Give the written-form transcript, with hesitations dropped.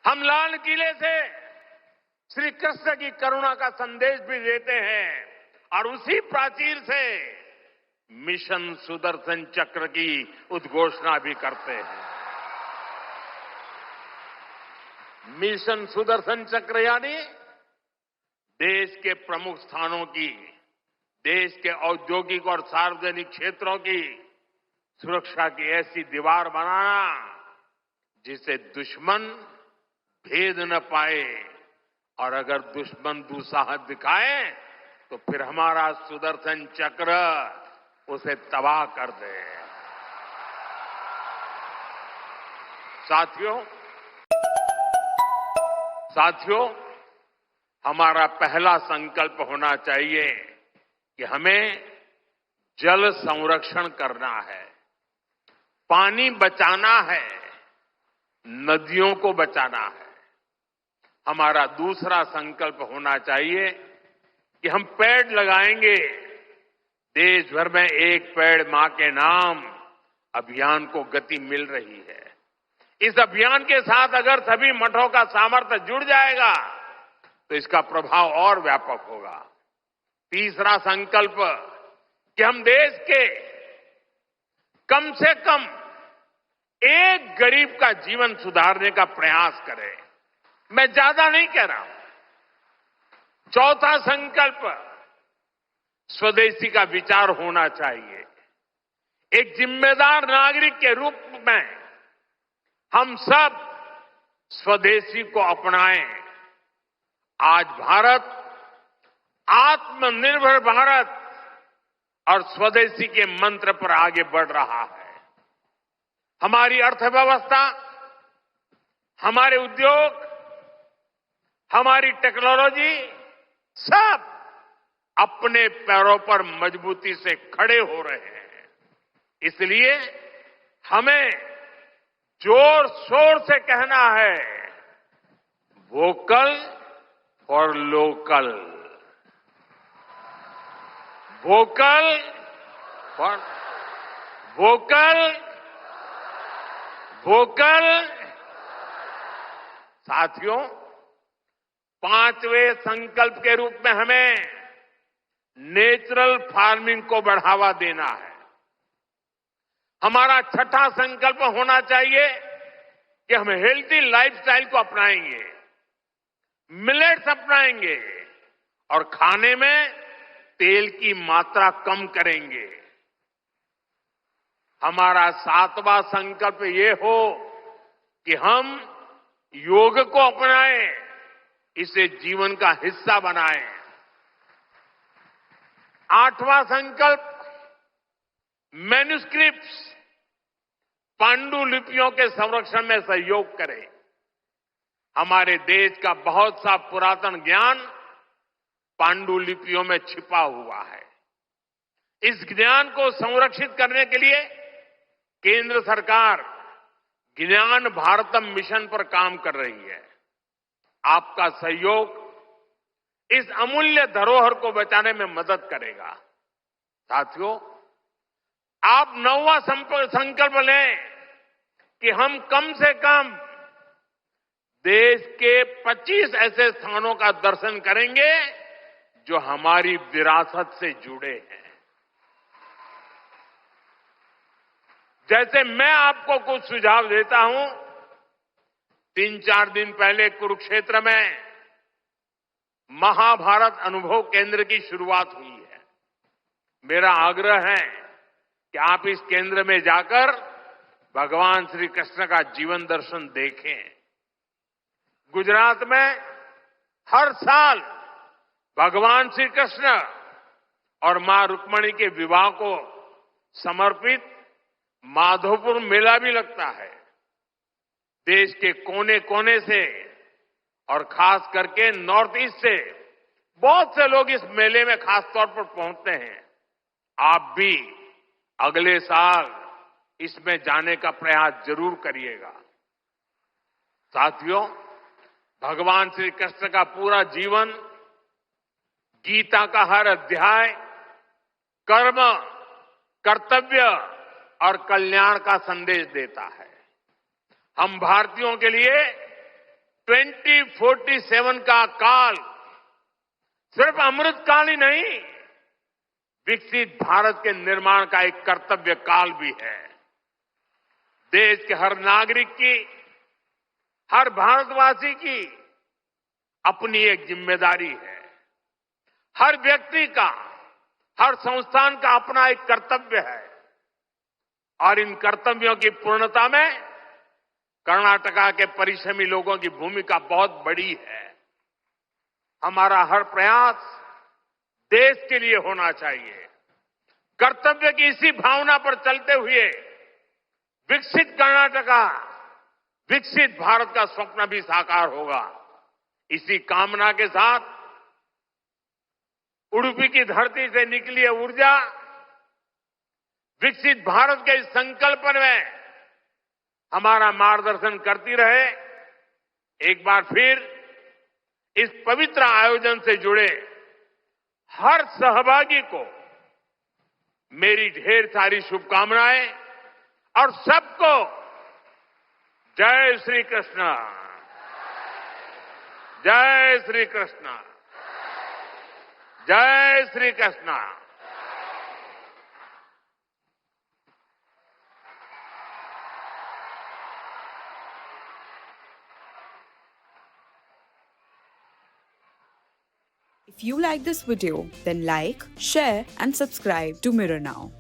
हम लाल किले से श्री कृष्ण की करुणा का संदेश भी देते हैं और उसी प्राचीर से मिशन सुदर्शन चक्र की उद्घोषणा भी करते हैं। मिशन सुदर्शन चक्र यानी देश के प्रमुख स्थानों की, देश के औद्योगिक और सार्वजनिक क्षेत्रों की सुरक्षा की ऐसी दीवार बनाना जिसे दुश्मन भेद न पाए, और अगर दुश्मन दुस्साहस दिखाए तो फिर हमारा सुदर्शन चक्र उसे तबाह कर दे। साथियों, हमारा पहला संकल्प होना चाहिए कि हमें जल संरक्षण करना है, पानी बचाना है, नदियों को बचाना है। हमारा दूसरा संकल्प होना चाहिए कि हम पेड़ लगाएंगे। देश भर में एक पेड़ मां के नाम अभियान को गति मिल रही है। इस अभियान के साथ अगर सभी मठों का सामर्थ्य जुड़ जाएगा तो इसका प्रभाव और व्यापक होगा। तीसरा संकल्प कि हम देश के कम से कम एक गरीब का जीवन सुधारने का प्रयास करें। मैं ज्यादा नहीं कह रहा हूं। चौथा संकल्प स्वदेशी का विचार होना चाहिए। एक जिम्मेदार नागरिक के रूप में हम सब स्वदेशी को अपनाएं। आज भारत आत्मनिर्भर भारत और स्वदेशी के मंत्र पर आगे बढ़ रहा है। हमारी अर्थव्यवस्था, हमारे उद्योग, हमारी टेक्नोलॉजी सब अपने पैरों पर मजबूती से खड़े हो रहे हैं। इसलिए हमें जोर शोर से कहना है, vocal for local, vocal for vocal, vocal. साथियों, पांचवें संकल्प के रूप में हमें नेचुरल फार्मिंग को बढ़ावा देना है। हमारा छठा संकल्प होना चाहिए कि हम हेल्थी लाइफस्टाइल को अपनाएंगे, मिलेट्स अपनाएंगे और खाने में तेल की मात्रा कम करेंगे। हमारा सातवां संकल्प ये हो कि हम योग को अपनाएं, इसे जीवन का हिस्सा बनाएं। आठवां संकल्प मैन्युस्क्रिप्ट्स, पांडुलिपियों के संरक्षण में सहयोग करें। हमारे देश का बहुत सा पुरातन ज्ञान पांडुलिपियों में छिपा हुआ है। इस ज्ञान को संरक्षित करने के लिए केंद्र सरकार ज्ञान भारतम मिशन पर काम कर रही है। आपका सहयोग इस अमूल्य धरोहर को बचाने में मदद करेगा। साथियों, आप नौवां संकल्प लें कि हम कम से कम देश के 25 ऐसे स्थानों का दर्शन करेंगे जो हमारी विरासत से जुड़े हैं। जैसे मैं आपको कुछ सुझाव देता हूं, 3-4 दिन पहले कुरुक्षेत्र में महाभारत अनुभव केंद्र की शुरुआत हुई है। मेरा आग्रह है कि आप इस केंद्र में जाकर भगवान श्री कृष्ण का जीवन दर्शन देखें। गुजरात में हर साल भगवान श्री कृष्ण और मां रुक्मणी के विवाह को समर्पित माधोपुर मेला भी लगता है। देश के कोने कोने से और खास करके नॉर्थ ईस्ट से बहुत से लोग इस मेले में खास तौर पर पहुंचते हैं। आप भी अगले साल इसमें जाने का प्रयास जरूर करिएगा। साथियों, भगवान श्री कृष्ण का पूरा जीवन, गीता का हर अध्याय कर्म, कर्तव्य और कल्याण का संदेश देता है। हम भारतीयों के लिए 2047 का काल सिर्फ अमृत काल ही नहीं, विकसित भारत के निर्माण का एक कर्तव्य काल भी है। देश के हर नागरिक की, हर भारतवासी की अपनी एक जिम्मेदारी है। हर व्यक्ति का, हर संस्थान का अपना एक कर्तव्य है और इन कर्तव्यों की पूर्णता में कर्नाटका के परिश्रमी लोगों की भूमिका बहुत बड़ी है। हमारा हर प्रयास देश के लिए होना चाहिए। कर्तव्य की इसी भावना पर चलते हुए विकसित कर्नाटका, विकसित भारत का स्वप्न भी साकार होगा। इसी कामना के साथ उडुपी की धरती से निकली है ऊर्जा विकसित भारत के इस संकल्प में हमारा मार्गदर्शन करती रहे। एक बार फिर इस पवित्र आयोजन से जुड़े हर सहभागी को मेरी ढेर सारी शुभकामनाएं और सबको जय श्री कृष्ण, जय श्री कृष्ण, जय Shri Krishna. If you like this video, then like, share and subscribe to Mirror Now.